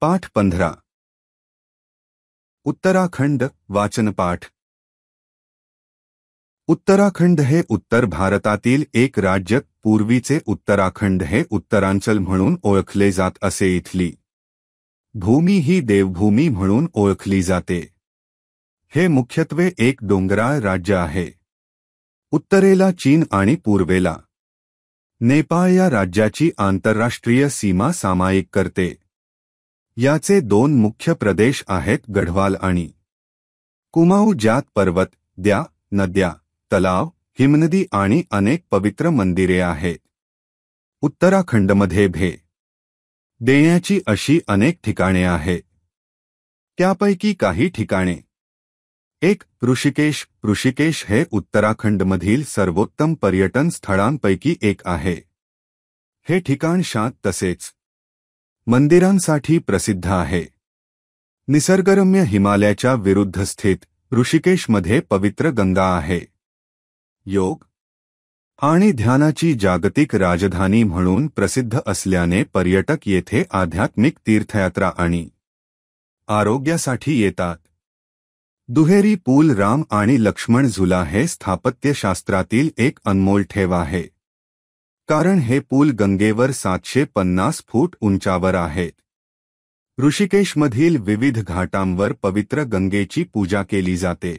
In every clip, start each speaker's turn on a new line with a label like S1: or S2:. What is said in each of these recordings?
S1: पाठ 15 उत्तराखंड वाचनपाठ। उत्तराखंड हे उत्तर भारतातील एक राज्य, पूर्वीचे उत्तराखंड हे उत्तरांचल म्हणून ओळखले जात असे। इथली भूमी ही देवभूमी म्हणून ओळखली जाते। हे मुख्यत्वे एक डोंगराळ राज्य आहे। उत्तरेला चीन आणि पूर्वेला नेपाळ या राज्याची आंतरराष्ट्रीय सीमा सामायिक करते। याचे दोन मुख्य प्रदेश आहेत, गढवाल आणि कुमाऊ, ज्यात पर्वत, द्या, नद्या, तलाव, हिमनदी आणि अनेक पवित्र मंदिरे आहेत। उत्तराखंडमध्ये भेट देण्याची अशी अनेक ठिकाणे आहेत। त्यापैकी काही ठिकाणे: 1. ऋषिकेश। ऋषिकेश हे उत्तराखंडमधील सर्वोत्तम पर्यटन स्थळांपैकी एक आहे। हे ठिकाण शांत तसेच मंदिरांसाठी प्रसिद्ध आहे। निसर्गरम्य हिमालयाच्या विरुद्ध स्थित ऋषिकेशमध्ये पवित्र गंगा आहे। योग आणि ध्यानाची जागतिक राजधानी म्हणून प्रसिद्ध असल्याने पर्यटक येथे आध्यात्मिक तीर्थयात्रा आणि आरोग्यासाठी येतात। दुहेरी पूल राम आणि लक्ष्मण झुला हे स्थापत्यशास्त्रातील एक अनमोल ठेवा आहे, कारण हे पूल गंगेवर 750 फूट उंचावर आहेत। ऋषिकेशमधील विविध घाटांवर पवित्र गंगेची पूजा केली जाते।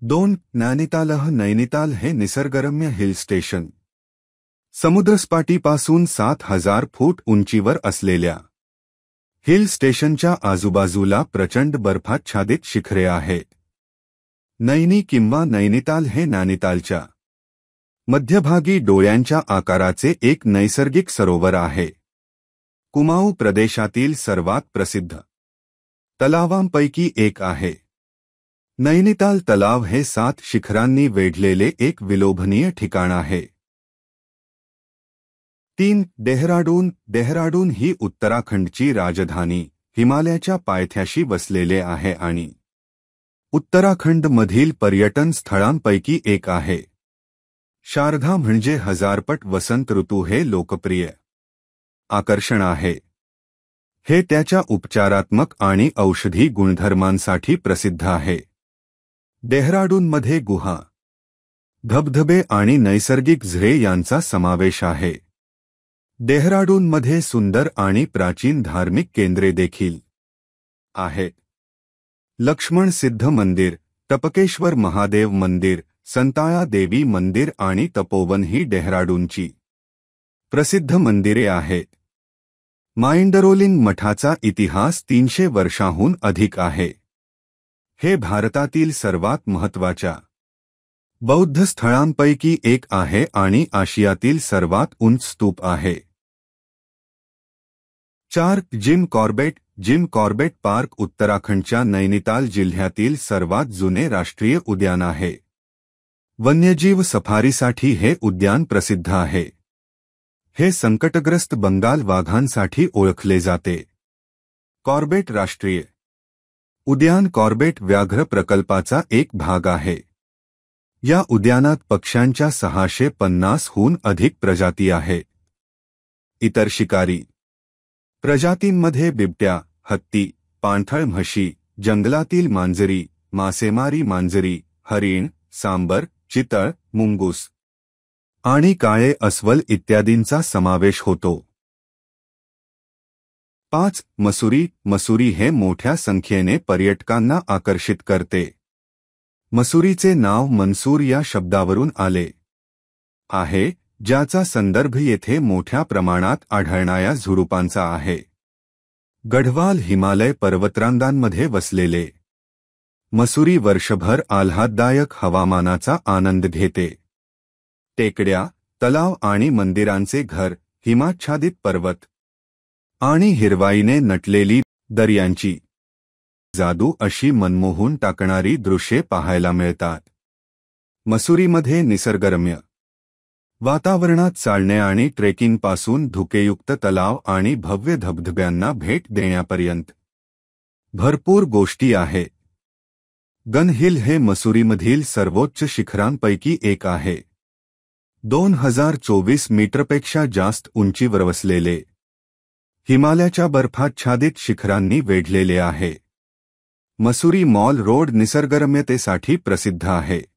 S1: 2. नैनिताल। नैनिताल हे निसर्गरम्य हिल स्टेशन, समुद्रसपाटीपासून 7000 फूट उंचीवर असलेल्या हिल स्टेशनच्या आजूबाजूला प्रचंड बर्फाच्छादित शिखरे आहेत। नैनी किंवा नैनिताल हे नैनितालच्या मध्यभागी डोळ्यांच्या आकाराचे एक नैसर्गिक सरोवर आहे। कुमाऊ प्रदेशातील सर्वात प्रसिद्ध तलावांपैकी एक आहे। नैनिताल तलाव हे 7 शिखरांनी वेढलेले एक विलोभनीय ठिकाण आहे। 3. देहराडून। देहराडून ही उत्तराखंडची राजधानी हिमालयाच्या पायथ्याशी वसलेले आहे आणि उत्तराखंडमधील पर्यटन स्थळांपैकी एक आहे। शारदा म्हणजे हजारपट वसंत ऋतू हे लोकप्रिय आकर्षण आहे। हे त्याच्या उपचारात्मक आणि औषधी गुणधर्मांसाठी प्रसिद्ध आहे। देहराडूनमध्ये गुहा, धबधबे आणि नैसर्गिक झरे यांचा समावेश आहे। देहराडूनमध्ये सुंदर आणि प्राचीन धार्मिक केंद्रे देखील आहेत। लक्ष्मण सिद्ध मंदिर, टपकेश्वर महादेव मंदिर, संताया देवी मंदिर आणि तपोवन ही देहराडूनची प्रसिद्ध मंदिरे आहेत। माइंडरोलिंग मठाचा इतिहास 300 वर्षांहून अधिक आहे। हे भारतातील सर्वात महत्त्वाच्या बौद्ध स्थळांपैकी एक आहे आणि आशियातील सर्वात उंच स्तूप आहे। 4. Jim Corbett. Jim Corbett park उत्तराखंडच्या नैनिताल जिल्ह्यातील सर्वात जुने राष्ट्रीय उद्यान आहे। वन्यजीव सफारीसाठी हे उद्यान प्रसिद्ध आहे। हे संकटग्रस्त बंगाल वाघांसाठी ओळखले जाते। कॉर्बेट राष्ट्रीय उद्यान कॉर्बेट व्याघ्र प्रकल्पाचा एक भाग आहे। या उद्यानात पक्ष्यांच्या 650 हून अधिक प्रजाती आहेत। इतर शिकारी प्रजातींमध्ये बिबट्या, हत्ती, पाणथळ म्हशी, जंगलातील मांजरी, मासेमारी मांजरी, हरिण, सांबर, चितळ, मुंगूस आणि काळे अस्वल इत्यादींचा समावेश होतो। 5. मसुरी। मसुरी हे मोठ्या संख्येने पर्यटकांना आकर्षित करते। मसुरीचे नाव मनसूर या शब्दावरून आले आहे, ज्याचा संदर्भ येथे मोठ्या प्रमाणात आढळणाऱ्या झुडुपांचा आहे। गढवाल हिमालय पर्वतरांगांमध्ये वसलेले मसुरी वर्षभर आल्हाददायक हवामानाचा आनंद घेते। टेकड्या, तलाव आणि मंदिरांचे घर, हिमाच्छादित पर्वत आणि हिरवाईने नटलेली दर्यांची जादू अशी मनमोहून टाकणारी दृश्ये पाहायला मिळतात। मसुरीमध्ये निसर्गरम्य वातावरणात चालणे आणि ट्रेकिंगपासून धुकेयुक्त तलाव आणि भव्य धबधब्यांना भेट देण्यापर्यंत भरपूर गोष्टी आहेत। गन हिल हे मसुरीमधील सर्वोच्च शिखरांपैकी एक आहे। 2024 मीटरपेक्षा जास्त उंचीवर वसलेले हिमालयाच्या बर्फाच्छादित शिखरांनी वेढलेले आहे. मसुरी मॉल रोड निसर्गरम्यतेसाठी प्रसिद्ध आहे.